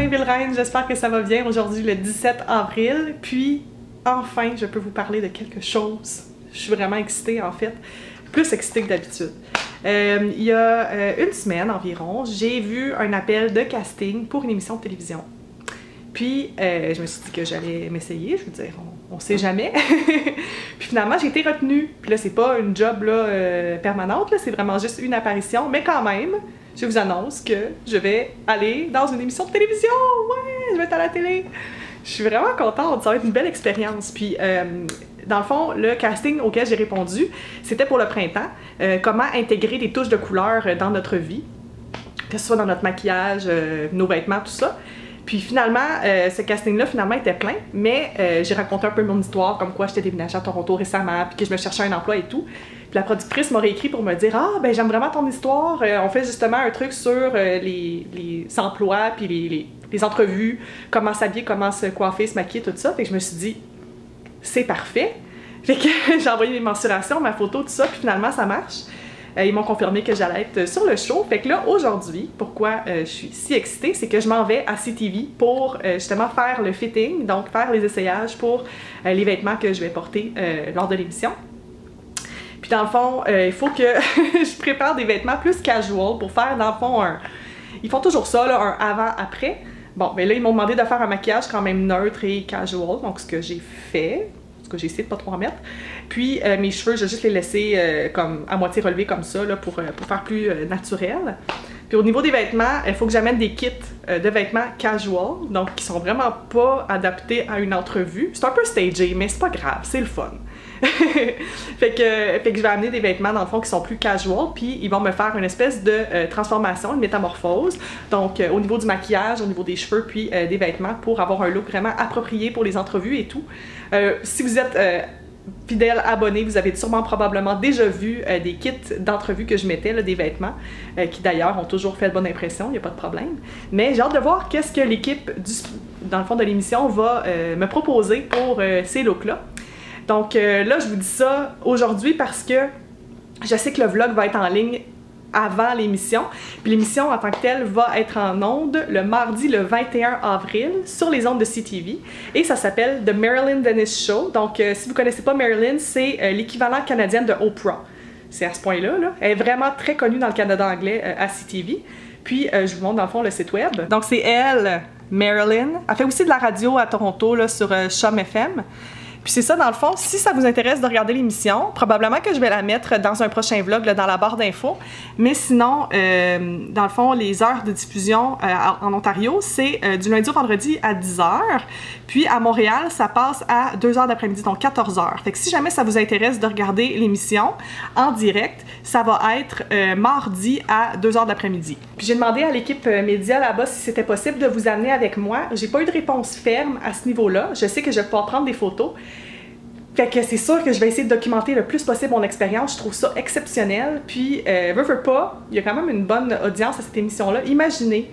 Ville-Reine, j'espère que ça va bien. Aujourd'hui, le 17 avril, puis enfin, je peux vous parler de quelque chose. Je suis vraiment excitée en fait, plus excitée que d'habitude. Il y a une semaine environ, j'ai vu un appel de casting pour une émission de télévision. Puis, je me suis dit que j'allais m'essayer, je veux dire, on sait jamais. Puis finalement, j'ai été retenue. Puis là, c'est pas une job là, permanente, c'est vraiment juste une apparition, mais quand même, je vous annonce que je vais aller dans une émission de télévision! Ouais, je vais être à la télé! Je suis vraiment contente, ça va être une belle expérience. Puis, dans le fond, le casting auquel j'ai répondu, c'était pour le printemps. Comment intégrer des touches de couleur dans notre vie, que ce soit dans notre maquillage, nos vêtements, tout ça. Puis finalement, ce casting-là, finalement, était plein, mais j'ai raconté un peu mon histoire, comme quoi j'étais déménagée à Toronto récemment, puis que je me cherchais un emploi et tout. Puis la productrice m'a réécrit pour me dire « Ah, ben j'aime vraiment ton histoire, on fait justement un truc sur les emplois, puis les entrevues, comment s'habiller, comment se coiffer, se maquiller, tout ça. » Fait que je me suis dit « C'est parfait! » Fait que j'ai envoyé mes mensurations, ma photo, tout ça, puis finalement, ça marche. Ils m'ont confirmé que j'allais être sur le show. Fait que là, aujourd'hui, pourquoi je suis si excitée, c'est que je m'en vais à CTV pour justement faire le fitting, donc faire les essayages pour les vêtements que je vais porter lors de l'émission. Puis dans le fond, il faut que je prépare des vêtements plus casual pour faire dans le fond un... Ils font toujours ça, là, un avant-après. Bon, mais là, ils m'ont demandé de faire un maquillage quand même neutre et casual, donc ce que j'ai fait. Que j'ai essayé de pas trop en mettre. Puis mes cheveux, je vais juste les laisser comme à moitié relevés comme ça là, pour faire plus naturel. Puis au niveau des vêtements, il faut que j'amène des kits de vêtements casual, donc qui sont vraiment pas adaptés à une entrevue. C'est un peu stagé, mais c'est pas grave, c'est le fun. fait que je vais amener des vêtements dans le fond qui sont plus casual, puis ils vont me faire une espèce de transformation, une métamorphose. Donc au niveau du maquillage, au niveau des cheveux, puis des vêtements pour avoir un look vraiment approprié pour les entrevues et tout. Si vous êtes fidèle abonné, vous avez sûrement probablement déjà vu des kits d'entrevue que je mettais, là, des vêtements, qui d'ailleurs ont toujours fait de bonne impression, il n'y a pas de problème. Mais j'ai hâte de voir qu'est-ce que l'équipe, dans le fond de l'émission, va me proposer pour ces looks-là. Donc là, je vous dis ça aujourd'hui parce que je sais que le vlog va être en ligne avant l'émission. Puis l'émission en tant que telle va être en ondes le mardi le 21 avril sur les ondes de CTV. Et ça s'appelle The Marilyn Denis Show. Donc si vous connaissez pas Marilyn, c'est l'équivalent canadien de Oprah. C'est à ce point-là. Là. Elle est vraiment très connue dans le Canada anglais à CTV. Puis je vous montre dans le fond le site web. Donc c'est elle, Marilyn. Elle fait aussi de la radio à Toronto là, sur Chum FM. Puis c'est ça, dans le fond, si ça vous intéresse de regarder l'émission, probablement que je vais la mettre dans un prochain vlog, là, dans la barre d'infos. Mais sinon, dans le fond, les heures de diffusion en Ontario, c'est du lundi au vendredi à 10h. Puis à Montréal, ça passe à 2h d'après-midi, donc 14h. Fait que si jamais ça vous intéresse de regarder l'émission en direct, ça va être mardi à 2h d'après-midi. Puis j'ai demandé à l'équipe média là-bas si c'était possible de vous amener avec moi. J'ai pas eu de réponse ferme à ce niveau-là. Je sais que je vais pouvoir prendre des photos. Fait que c'est sûr que je vais essayer de documenter le plus possible mon expérience. Je trouve ça exceptionnel. Puis, veux pas, il y a quand même une bonne audience à cette émission-là. Imaginez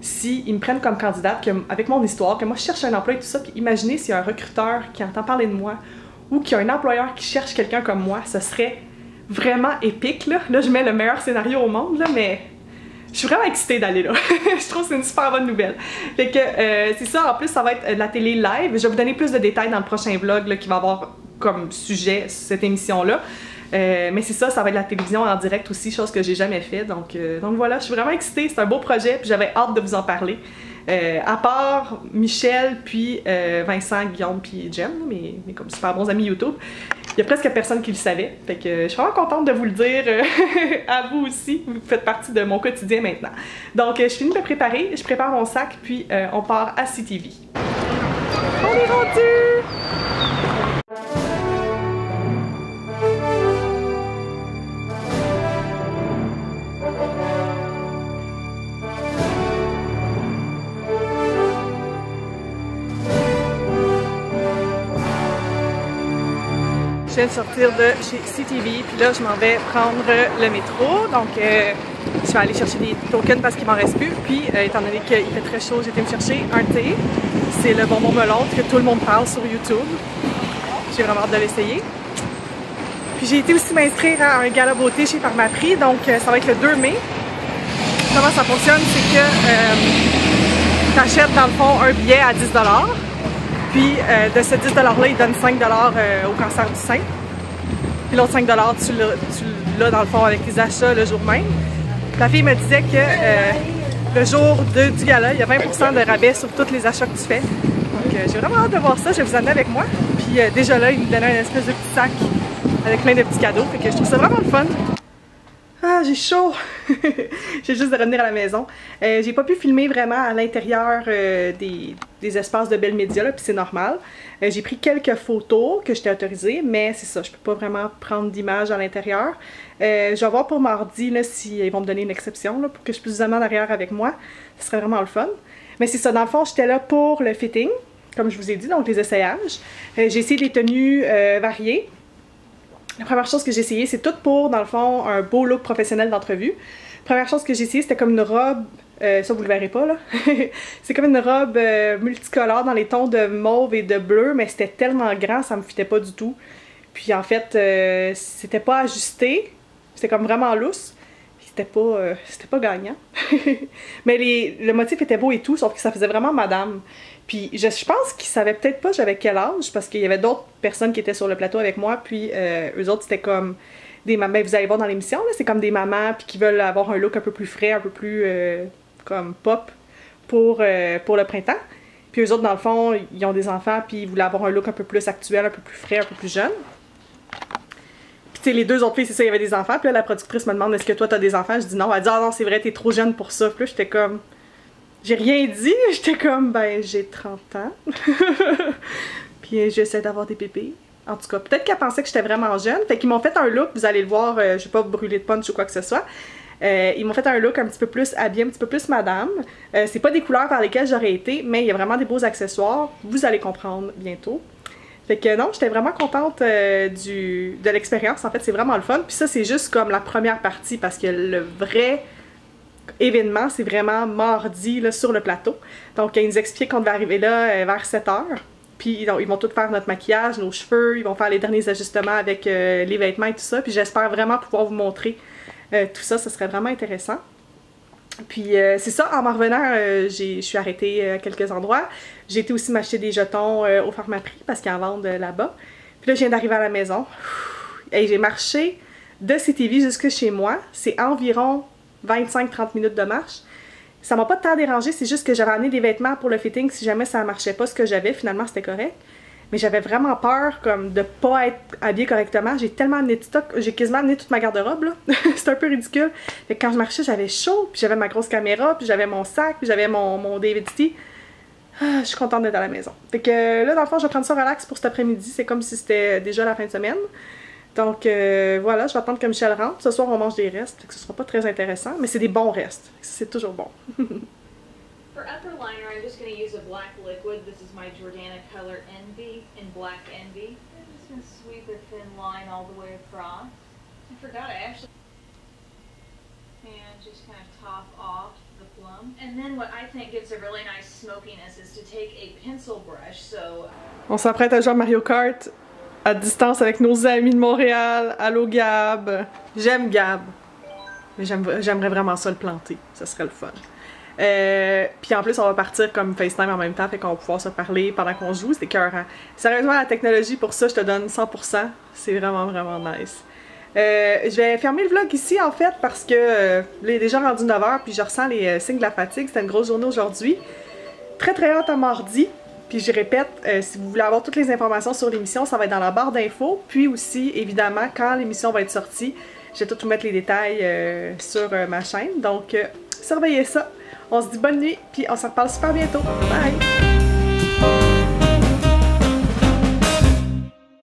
s'ils me prennent comme candidate, avec mon histoire, que moi je cherche un emploi et tout ça, puis imaginez s'il y a un recruteur qui entend parler de moi ou qu'il y a un employeur qui cherche quelqu'un comme moi, ce serait vraiment épique, là. Là, je mets le meilleur scénario au monde, là, mais je suis vraiment excitée d'aller là. Je trouve que c'est une super bonne nouvelle. Fait que c'est ça, en plus, ça va être de la télé live. Je vais vous donner plus de détails dans le prochain vlog là, qui va avoir comme sujet cette émission-là. Mais c'est ça, ça va être de la télévision en direct aussi, chose que j'ai jamais fait. Donc voilà, je suis vraiment excitée, c'est un beau projet, puis j'avais hâte de vous en parler. À part Michel, puis Vincent, Guillaume, puis Jen, mes comme super bons amis YouTube, il y a presque personne qui le savait. Fait que je suis vraiment contente de vous le dire à vous aussi. Vous faites partie de mon quotidien maintenant. Donc je finis de me préparer, je prépare mon sac, puis on part à CTV. On est rendu! Je viens de sortir de chez CTV, puis là je m'en vais prendre le métro, donc je vais aller chercher des tokens parce qu'il m'en reste plus, puis étant donné qu'il fait très chaud, j'ai été me chercher un thé, c'est le bonbon melon que tout le monde parle sur YouTube, j'ai vraiment hâte de l'essayer. Puis j'ai été aussi m'inscrire à un gala beauté chez Pharmaprix, donc ça va être le 2 mai. Comment ça fonctionne, c'est que tu achètes dans le fond un billet à 10 $. Puis de ce 10 $-là, ils donnent 5 $ au cancer du sein. Puis l'autre 5 $, tu l'as dans le fond avec les achats le jour même. La fille me disait que le jour du gala, il y a 20% de rabais sur tous les achats que tu fais. Donc j'ai vraiment hâte de voir ça, je vais vous amener avec moi. Puis déjà là, il me donnait un espèce de petit sac avec plein de petits cadeaux. Fait que je trouve ça vraiment le fun. Ah, j'ai chaud! J'ai juste de revenir à la maison. J'ai pas pu filmer vraiment à l'intérieur des espaces de Bell Media, puis c'est normal. J'ai pris quelques photos que j'étais autorisée, mais c'est ça, je peux pas vraiment prendre d'images à l'intérieur. Je vais voir pour mardi là, s'ils vont me donner une exception là, pour que je puisse vous amener en arrière avec moi. Ce serait vraiment le fun. Mais c'est ça, dans le fond, j'étais là pour le fitting, comme je vous ai dit, donc les essayages. J'ai essayé des tenues variées. La première chose que j'ai essayé, c'est tout pour, dans le fond, un beau look professionnel d'entrevue. Première chose que j'ai essayé, c'était comme une robe, ça vous le verrez pas là, c'est comme une robe multicolore dans les tons de mauve et de bleu, mais c'était tellement grand, ça me fitait pas du tout. Puis en fait, c'était pas ajusté, c'était comme vraiment lousse, c'était pas gagnant. Mais le motif était beau et tout, sauf que ça faisait vraiment madame. Puis je pense qu'ils savaient peut-être pas j'avais quel âge, parce qu'il y avait d'autres personnes qui étaient sur le plateau avec moi, puis eux autres c'était comme des mamans, vous allez voir dans l'émission, c'est comme des mamans puis qui veulent avoir un look un peu plus frais, un peu plus comme pop pour le printemps. Puis eux autres dans le fond, ils ont des enfants puis ils voulaient avoir un look un peu plus actuel, un peu plus frais, un peu plus jeune. Puis tu sais, les deux autres filles, c'est ça, il y avait des enfants, puis là la productrice me demande est-ce que toi t'as des enfants? Je dis non, elle dit ah non c'est vrai, t'es trop jeune pour ça. Puis là j'étais comme... J'ai rien dit, j'étais comme, ben, j'ai 30 ans. Puis j'essaie d'avoir des bébés. En tout cas, peut-être qu'elle pensait que j'étais vraiment jeune. Fait qu'ils m'ont fait un look, vous allez le voir, je vais pas brûler de punch ou quoi que ce soit. Ils m'ont fait un look un petit peu plus habillé, un petit peu plus madame. C'est pas des couleurs vers lesquelles j'aurais été, mais il y a vraiment des beaux accessoires. Vous allez comprendre bientôt. Fait que non, j'étais vraiment contente de l'expérience. En fait, c'est vraiment le fun. Puis ça, c'est juste comme la première partie parce que le vrai... événement, c'est vraiment mardi là, sur le plateau. Donc, ils nous expliquent qu'on devait arriver là vers 7 h. Puis, ils vont tout faire notre maquillage, nos cheveux, ils vont faire les derniers ajustements avec les vêtements et tout ça. Puis, j'espère vraiment pouvoir vous montrer tout ça, ce serait vraiment intéressant. Puis, c'est ça, en m'en revenant, je suis arrêtée à quelques endroits. J'ai été aussi m'acheter des jetons au Pharmaprix parce qu'ils en vendent là-bas. Puis là, je viens d'arriver à la maison. Et j'ai marché de CTV jusque chez moi. C'est environ 25-30 minutes de marche. Ça m'a pas tant dérangé, c'est juste que j'avais amené des vêtements pour le fitting si jamais ça marchait pas ce que j'avais, finalement c'était correct. Mais j'avais vraiment peur comme de pas être habillée correctement. J'ai tellement amené de stock, j'ai quasiment amené toute ma garde-robe là. C'est un peu ridicule. Fait que quand je marchais, j'avais chaud, puis j'avais ma grosse caméra, puis j'avais mon sac, puis j'avais mon DVD. Ah, je suis contente d'être à la maison. Fait que là, dans le fond, je vais prendre ça relax pour cet après-midi. C'est comme si c'était déjà la fin de semaine. Donc voilà, je vais attendre que Michel rentre. Ce soir, on mange des restes, fait que ce sera pas très intéressant, mais c'est des bons restes. C'est toujours bon. For upper liner, I'm just going to use a black liquid. This is my Jordana Color Envy in Black Envy. I'm just going to sweep a thin line all the way across. I forgot I actually... And just kind of top off the plum. And then what I think gives a really nice smokiness is to take a pencil brush, so... On s'apprête à jouer à Mario Kart à distance avec nos amis de Montréal. Allô Gab. J'aime Gab. Mais j'aimerais vraiment ça le planter. Ça serait le fun. Puis en plus, on va partir comme FaceTime en même temps, fait qu'on va pouvoir se parler pendant qu'on joue. C'est écœurant. Sérieusement, la technologie, pour ça, je te donne 100%. C'est vraiment, vraiment nice. Je vais fermer le vlog ici, en fait, parce que il est déjà rendu 9 h, puis je ressens les signes de la fatigue. C'était une grosse journée aujourd'hui. Très, très hâte à mardi. Puis je répète, si vous voulez avoir toutes les informations sur l'émission, ça va être dans la barre d'infos. Puis aussi, évidemment, quand l'émission va être sortie, je vais tout mettre les détails sur ma chaîne. Donc, surveillez ça. On se dit bonne nuit, puis on se reparle super bientôt. Bye!